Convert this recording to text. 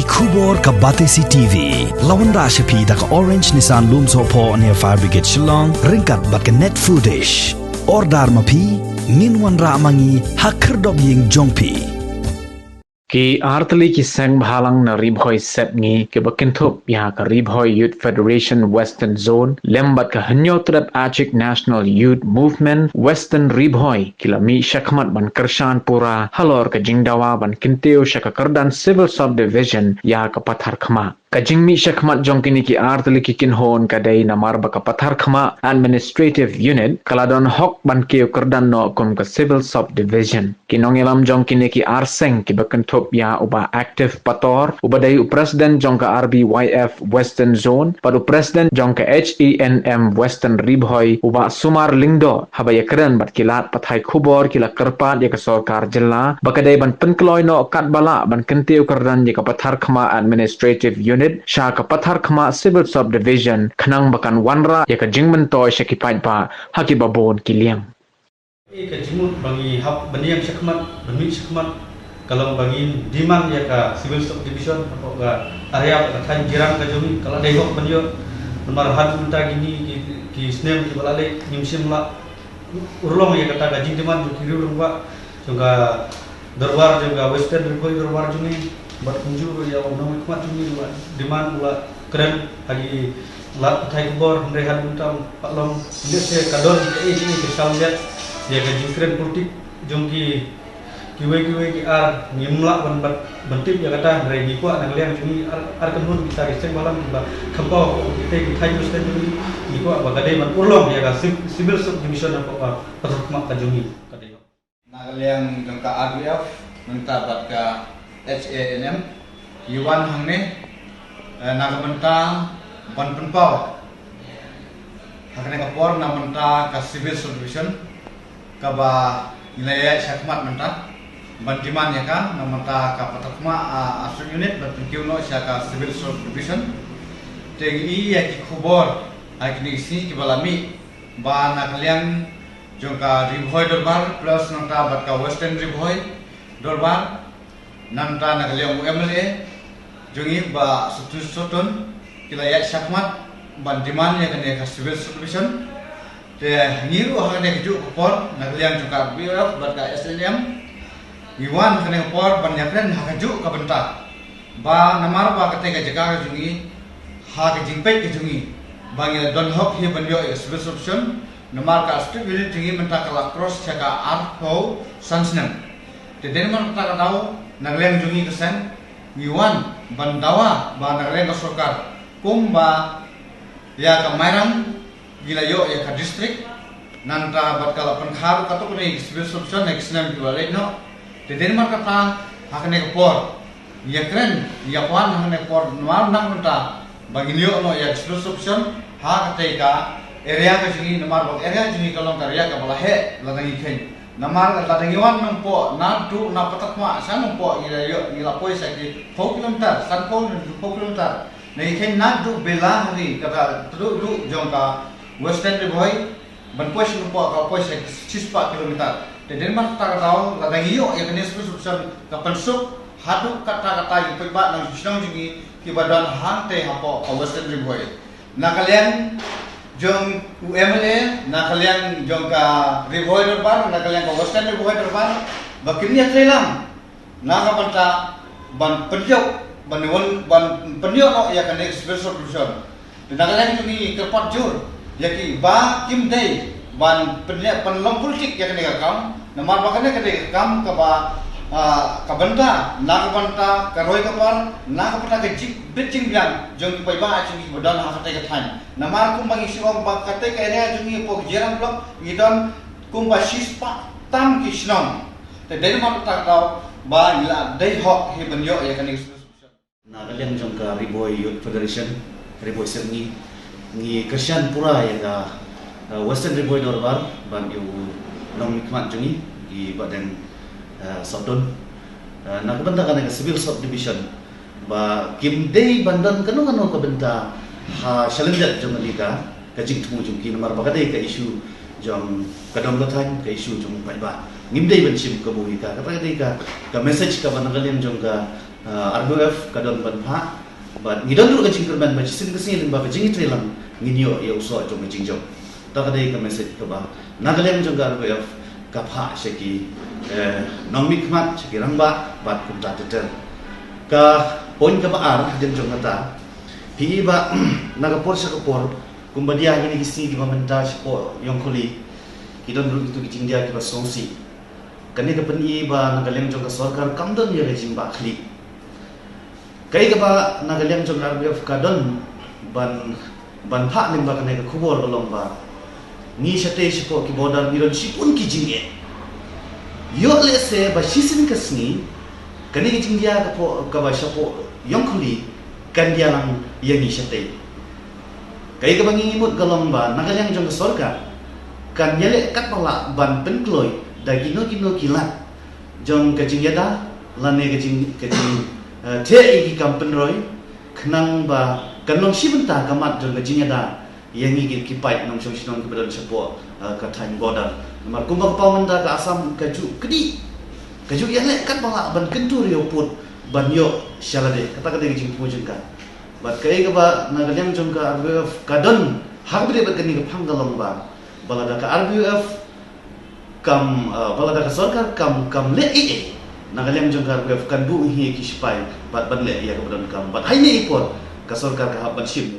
Khubor ka Batesi TV. Lawan ra shapi da ka Orange Nissan Loom Sopo near Fire Brigade Shillong. Ringkat bat ka net footage. Ordar mapi. Minwan ra mangi hakerdog ying jongpi. Ki artli ki sang bhalang na ribhoy set ngi ke bakintup ya ka ribhoy Youth Federation Western Zone lembat ka hanyotrap Achik National Youth Movement Western Ribhoy kilami shakmat ban kershan pura halor ka jingdawa ban kinteo shaka kardan Civil Subdivision ya ka pathar khama kajing mi shakmat jongkini ki artli ki kinhon kadai namar ba ka pathar khama Administrative Unit kaladon hok ban keo kardan no kum ka Civil Subdivision kinongelam jongkini ki arseng ki bakintup ya uba active pator uba day President jongka RBYF Western Zone padu President jongka HENM Western Ribhoy uba Sumar Lingdo habaya keren bat kilat pathai khubor kila kerpat ya ka sorkar jilla bakadai ban penkloy no kat bala ban kentiu kerdan ya ka pathar khama Administrative Unit sha ka pathar khama Civil Subdivision khnang bakan wanra ya ka jingmen toy shakipai ba haki babon kiliang ka jimut bangi hap baniang syakmat bani syakmat kalau bagi demand ya ka Civil Subdivision apa ka area ka than jirang ka jumi kalau dehok banyo nomor hat minta gini ki snem ki balale nimsim la urlong ya kata gaji demand ju kiri rumba juga darbar juga Western Ribhoy darbar jumi bat kunjur ya unang hikmat jumi demand ula keren hagi lat thai kubor rehat minta paklong ini se kador ini ke sauliat ya gaji keren politik jongki kiwe ki ar ngimla ban bentip ya kata dari gikwa nang liang jumi ar kenun kita gesek malam ba khampau kita thai mustan jumi gikwa ba gadai ban urlong ya ka Civil Subdivision apa patrukma ka jumi kadai nang liang jangka RBF minta bat ka HANM Yuan hangne nang menta ban penpau hakne ka por nang menta ka Civil Subdivision ka ba nilai syakmat menta bantiman ya kan namanta ka patakma asun unit berpikir no syaka Civil Subdivision tegi ya ki khubor akni si ki balami ba nakliang jongka Ribhoy dorbar plus nanta bat ka Western Ribhoy dorbar nanta nakliang UMLA jongi ba sutun kilaya syakmat bantiman ya kan ka Civil Subdivision te ngiru hakane ju khubor nakliang jongka BF bat ka SNM Iwan kena por banyaknya hakaju kabentak, ba namar ba kate jaga jungi, hak jingpek jungi, bangi don hok hi banyo Civil Subdivision, namar ka street village jungi mentak la cross chaka arho sansnem. Teden man tak tahu nagleng jungi kesen, Iwan bandawa ba nagleng ka sorkar, kumba ya ka Mairang gilayo ya ka district, nanta bat kala penkhar kato kene Civil Subdivision next name diwale no. Teden mar kata hakne por ya keren ya kwan hakne por nuar nang menta baginyo no ya Civil Subdivision ha kate ka area ka jingi namar bok area jingi kalong karya ka bala he ladangi khen namar ladangi wan nang po na du na patakma san nang po ila yo ila poi sa ki 4 km san po 4 km nei khen na du bela hari kata du jongka Western Ribhoy ban poi sin po ka poi sa 6 km Teden mar tak tahu ladangi yo ya kene Civil Subdivision ka pensuk hadu kata-kata ipai ba nang sinong jingi ki badan hante hapo ka Western Ribhoy na kalian jong UMLA na kalian jong ka Ribhoy dorbar na kalian ka Western Ribhoy dorbar bakin ya trelang na ka banta ban penjok ban penjok no ya kene Civil Subdivision na kalian jingi kerpat jur ya ki ba kim day ban penlong politik ya kene kam namar bakane kene kam ka ba ka banta na ka banta ka roy ka par na ka pata ke jik bitching biang jong pai ba aching bodan ha kate ka than namar kum bangi siwang ba kate ka area jong po jiran blok idon kum ba shispa tam ki shnong te dei ma ta ka ba ila dei hok he banyo ya kene na kalian jong ka Ribhoy Youth Federation Ribhoy serni ngi kershan pura ya ka Western Ribhoy dorbar ban yu nong mikmat jungi di badan Sodon na kabenta kana Civil Subdivision ba kim day bandan kanu kabenta ha shalenjat jong alika kajing tumu jong ki namar bakade ka issue jong kadom lathan ka issue jong pai ba ngim day ban sim ka buhi ka kata ka message ka banangalian jong ka RBF kadon ban pha but ngidon dulu kajing kerban ba jisin kesini ba kajing trilang nginyo ya uso jom kajing jom ta kadai ka message ka ba Nagaland jong RBF ka pha sheki nongmik mat sheki rangba bat kumta teter ka poin ka ba ar den jong kata pi ba nagapor sa kapor kumbadia ini kisi ki mamenta sipo yong kuli kidon dulu itu kajing dia ki ba songsi kani ka pani ba Nagaland jong ka sarkar kamdon ya rejim ba khli Kai ka ba Nagaland jong RBF kadon ban pha nim ba kanai ka khubor balong ba ni shate sipo ki border miron sipun ki jingye yo le se ba shisin kasni kani ki jingya ka po ka ba sipo yongkhuli kan dia lang yang ni shate kai ka bangi mut galong ba Nagaland jong sarkar kan yele kat pala ban penkloi da kino kilat jong ka jingya da lane ka jing te iki kampen roy khnang ba kanlong sibenta kamat jong gajinya da yang iki kipai nong song sinong kebedan sepo ka time border mar kumba ka pamanda ka asam kaju kedi kaju yang lek kan bala ban kentur yo put ban yo shalade kata kata gijing pujun ka bat kai ka ba Nagaland jong ka RBF kadon habre ba kani ka panggalong ba bala da ka RBF kam bala da ka sarkar kam le Nagaland jong ka RBF kan bu hi ki sipai bat ban le ya ka badan kam bat hai ne ipor ka sarkar ka ban sim